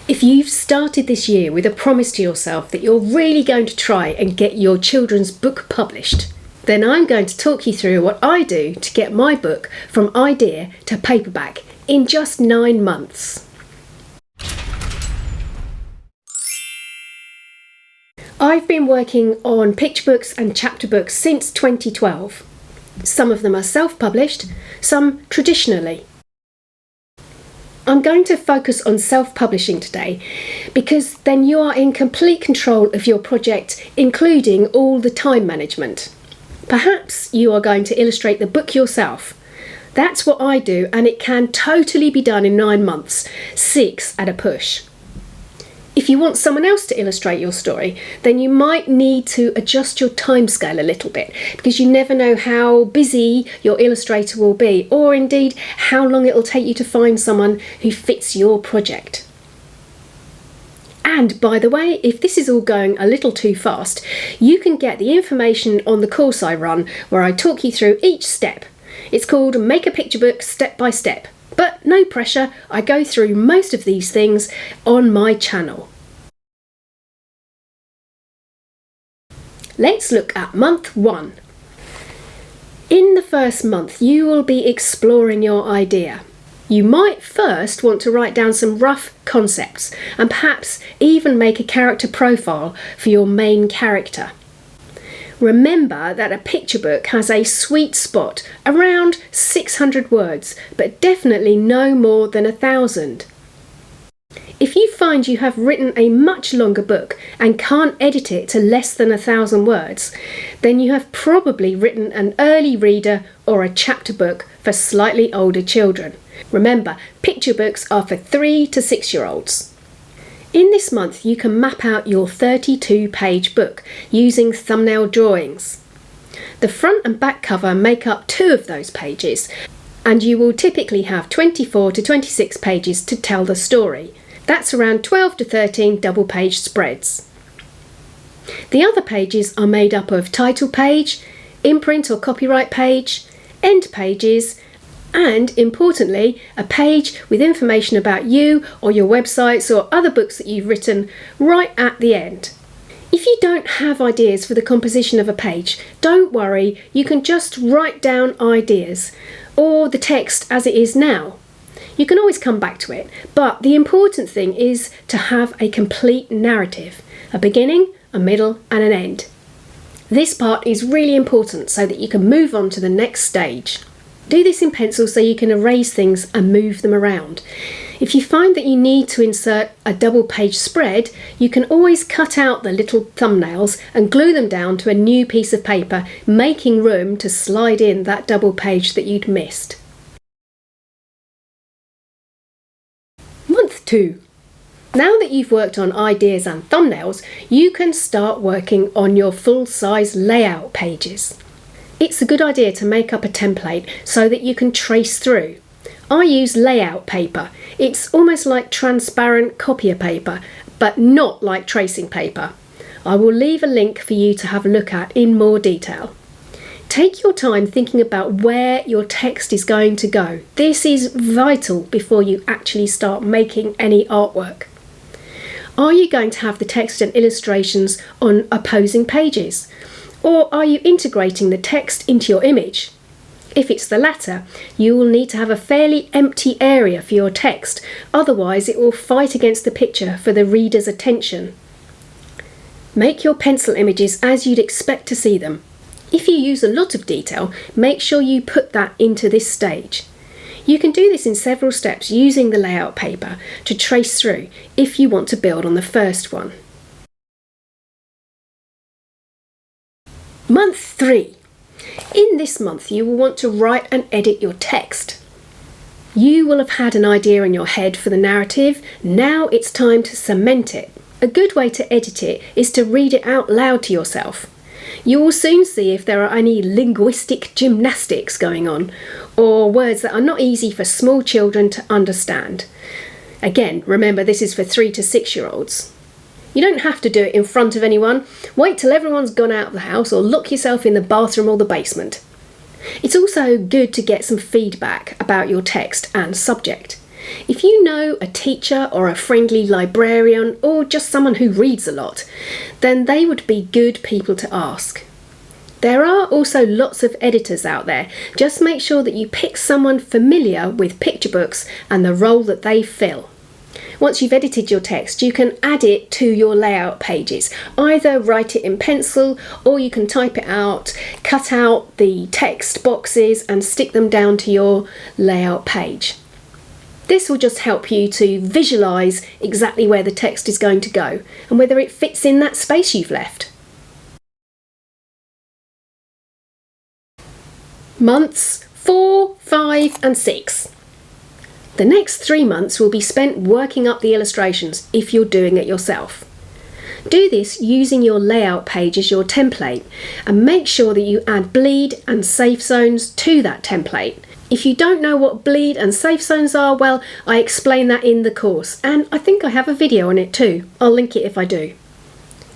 If you've started this year with a promise to yourself that you're really going to try and get your children's book published, then I'm going to talk you through what I do to get my book from idea to paperback in just 9 months. I've been working on picture books and chapter books since 2012. Some of them are self-published, some traditionally. I'm going to focus on self-publishing today because then you are in complete control of your project, including all the time management. Perhaps you are going to illustrate the book yourself. That's what I do, and it can totally be done in 9 months, 6 at a push. If you want someone else to illustrate your story, then you might need to adjust your timescale a little bit because you never know how busy your illustrator will be, or indeed how long it will take you to find someone who fits your project. And by the way, if this is all going a little too fast, you can get the information on the course I run where I talk you through each step. It's called Make a Picture Book Step by Step. But no pressure, I go through most of these things on my channel. Let's look at month 1. In the first month, you will be exploring your idea. You might first want to write down some rough concepts and perhaps even make a character profile for your main character. Remember that a picture book has a sweet spot around 600 words, but definitely no more than 1,000. If you find you have written a much longer book and can't edit it to less than 1,000 words, then you have probably written an early reader or a chapter book for slightly older children. Remember, picture books are for 3 to 6-year-olds. In this month, you can map out your 32-page book using thumbnail drawings. The front and back cover make up 2 of those pages, and you will typically have 24 to 26 pages to tell the story. That's around 12 to 13 double-page spreads. The other pages are made up of title page, imprint or copyright page, end pages, and importantly, a page with information about you or your websites or other books that you've written right at the end. If you don't have ideas for the composition of a page, don't worry, you can just write down ideas or the text as it is now. You can always come back to it, but the important thing is to have a complete narrative, a beginning, a middle and an end. This part is really important so that you can move on to the next stage. Do this in pencil so you can erase things and move them around. If you find that you need to insert a double-page spread, you can always cut out the little thumbnails and glue them down to a new piece of paper, making room to slide in that double page that you'd missed. Month 2. Now that you've worked on ideas and thumbnails, you can start working on your full-size layout pages. It's a good idea to make up a template so that you can trace through. I use layout paper. It's almost like transparent copier paper, but not like tracing paper. I will leave a link for you to have a look at in more detail. Take your time thinking about where your text is going to go. This is vital before you actually start making any artwork. Are you going to have the text and illustrations on opposing pages? Or are you integrating the text into your image? If it's the latter, you will need to have a fairly empty area for your text, otherwise it will fight against the picture for the reader's attention. Make your pencil images as you'd expect to see them. If you use a lot of detail, make sure you put that into this stage. You can do this in several steps using the layout paper to trace through if you want to build on the first one. Month 3. In this month, you will want to write and edit your text. You will have had an idea in your head for the narrative. Now it's time to cement it. A good way to edit it is to read it out loud to yourself. You will soon see if there are any linguistic gymnastics going on, or words that are not easy for small children to understand. Again, remember this is for 3 to 6-year-olds. You don't have to do it in front of anyone. Wait till everyone's gone out of the house or lock yourself in the bathroom or the basement. It's also good to get some feedback about your text and subject. If you know a teacher or a friendly librarian or just someone who reads a lot, then they would be good people to ask. There are also lots of editors out there. Just make sure that you pick someone familiar with picture books and the role that they fill. Once you've edited your text, you can add it to your layout pages. Either write it in pencil or you can type it out, cut out the text boxes and stick them down to your layout page. This will just help you to visualise exactly where the text is going to go and whether it fits in that space you've left. Months 4, 5 and 6. The next 3 months will be spent working up the illustrations if you're doing it yourself. Do this using your layout page as your template and make sure that you add bleed and safe zones to that template. If you don't know what bleed and safe zones are, well, I explain that in the course and I think I have a video on it too. I'll link it if I do.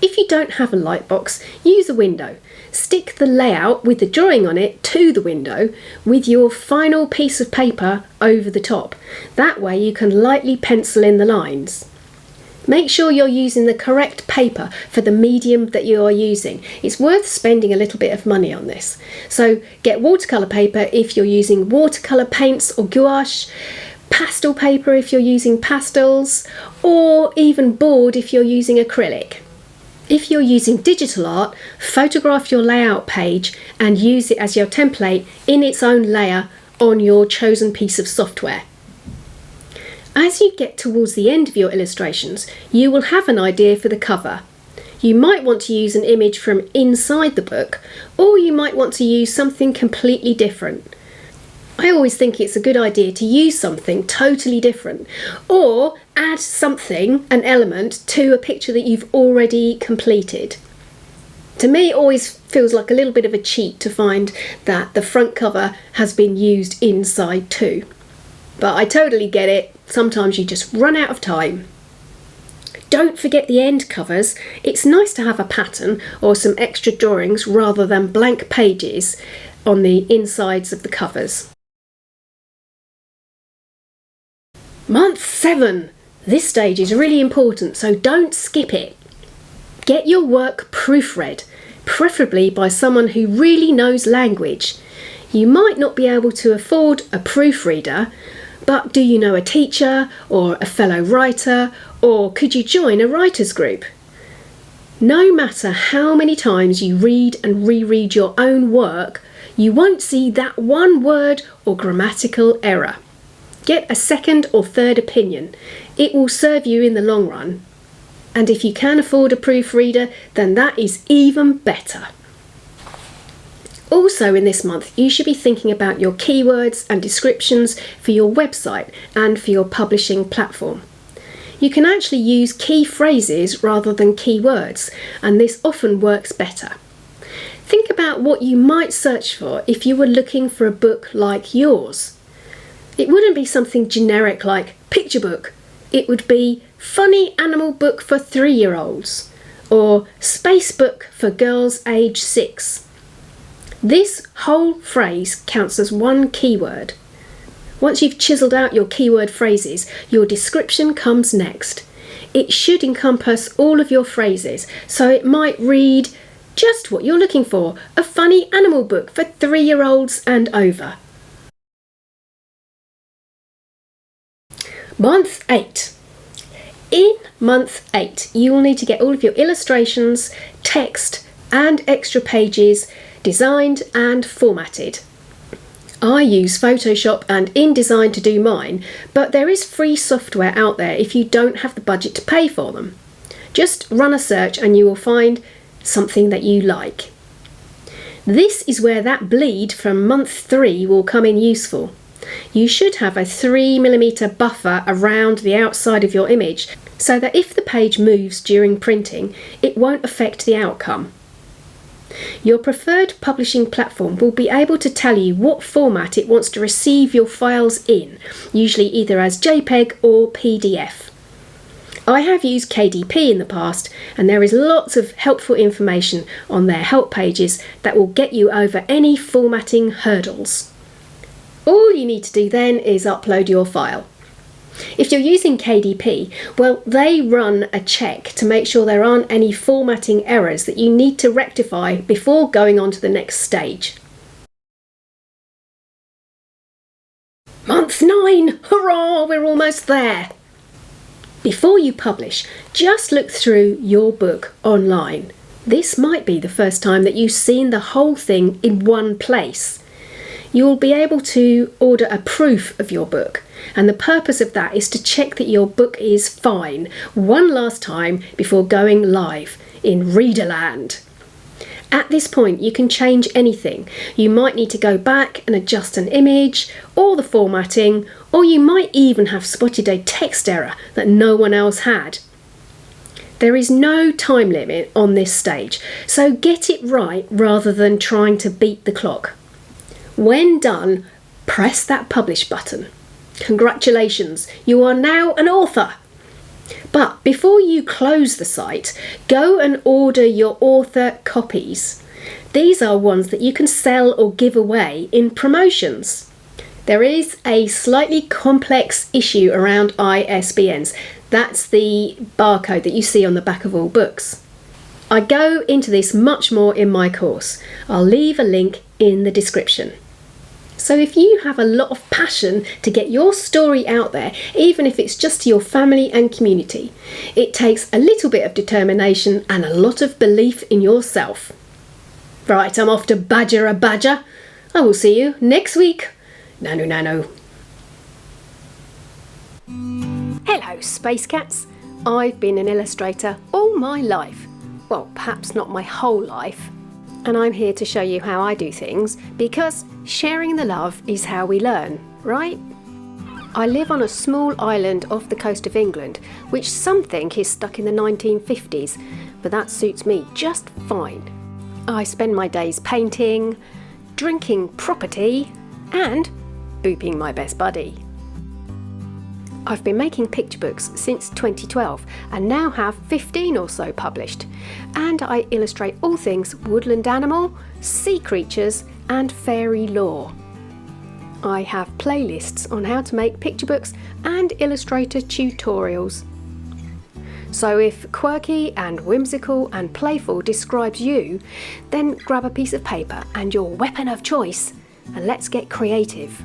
If you don't have a lightbox, use a window. Stick the layout with the drawing on it to the window with your final piece of paper over the top. That way you can lightly pencil in the lines. Make sure you're using the correct paper for the medium that you are using. It's worth spending a little bit of money on this. So get watercolour paper if you're using watercolour paints or gouache, pastel paper if you're using pastels, or even board if you're using acrylic. If you're using digital art, photograph your layout page and use it as your template in its own layer on your chosen piece of software. As you get towards the end of your illustrations, you will have an idea for the cover. You might want to use an image from inside the book, or you might want to use something completely different. I always think it's a good idea to use something totally different or add something, an element, to a picture that you've already completed. To me, it always feels like a little bit of a cheat to find that the front cover has been used inside too. But I totally get it. Sometimes you just run out of time. Don't forget the end covers. It's nice to have a pattern or some extra drawings rather than blank pages on the insides of the covers. Month 7. This stage is really important, so don't skip it. Get your work proofread, preferably by someone who really knows language. You might not be able to afford a proofreader, but do you know a teacher or a fellow writer, or could you join a writers group? No matter how many times you read and reread your own work, you won't see that one word or grammatical error. Get a second or third opinion. It will serve you in the long run. And if you can afford a proofreader, then that is even better. Also in this month, you should be thinking about your keywords and descriptions for your website and for your publishing platform. You can actually use key phrases rather than keywords, and this often works better. Think about what you might search for if you were looking for a book like yours. It wouldn't be something generic like picture book. It would be funny animal book for 3-year-olds or space book for girls age 6. This whole phrase counts as one keyword. Once you've chiselled out your keyword phrases, your description comes next. It should encompass all of your phrases, so it might read just what you're looking for, a funny animal book for 3-year-olds and over. Month 8. In month 8, you will need to get all of your illustrations, text and extra pages designed and formatted. I use Photoshop and InDesign to do mine, but there is free software out there if you don't have the budget to pay for them. Just run a search and you will find something that you like. This is where that bleed from month 3 will come in useful. You should have a 3mm buffer around the outside of your image so that if the page moves during printing, it won't affect the outcome. Your preferred publishing platform will be able to tell you what format it wants to receive your files in, usually either as JPEG or PDF. I have used KDP in the past, and there is lots of helpful information on their help pages that will get you over any formatting hurdles. All you need to do then is upload your file. If you're using KDP, well, they run a check to make sure there aren't any formatting errors that you need to rectify before going on to the next stage. Month 9! Hurrah! We're almost there! Before you publish, just look through your book online. This might be the first time that you've seen the whole thing in one place. You'll be able to order a proof of your book, and the purpose of that is to check that your book is fine one last time before going live in Readerland. At this point, you can change anything. You might need to go back and adjust an image or the formatting, or you might even have spotted a text error that no one else had. There is no time limit on this stage, so get it right rather than trying to beat the clock. When done, press that publish button. Congratulations, you are now an author! But before you close the site, go and order your author copies. These are ones that you can sell or give away in promotions. There is a slightly complex issue around ISBNs. That's the barcode that you see on the back of all books. I go into this much more in my course. I'll leave a link in the description. So if you have a lot of passion to get your story out there, even if it's just to your family and community, it takes a little bit of determination and a lot of belief in yourself. Right, I'm off to badger a badger. I will see you next week. Nano nano. Hello, Space Cats. I've been an illustrator all my life. Well, perhaps not my whole life. And I'm here to show you how I do things, because sharing the love is how we learn, right? I live on a small island off the coast of England, which some think is stuck in the 1950s, but that suits me just fine. I spend my days painting, drinking proper tea, and booping my best buddy. I've been making picture books since 2012 and now have 15 or so published, and I illustrate all things woodland animal, sea creatures and fairy lore. I have playlists on how to make picture books and illustrator tutorials. So if quirky and whimsical and playful describes you, then grab a piece of paper and your weapon of choice and let's get creative.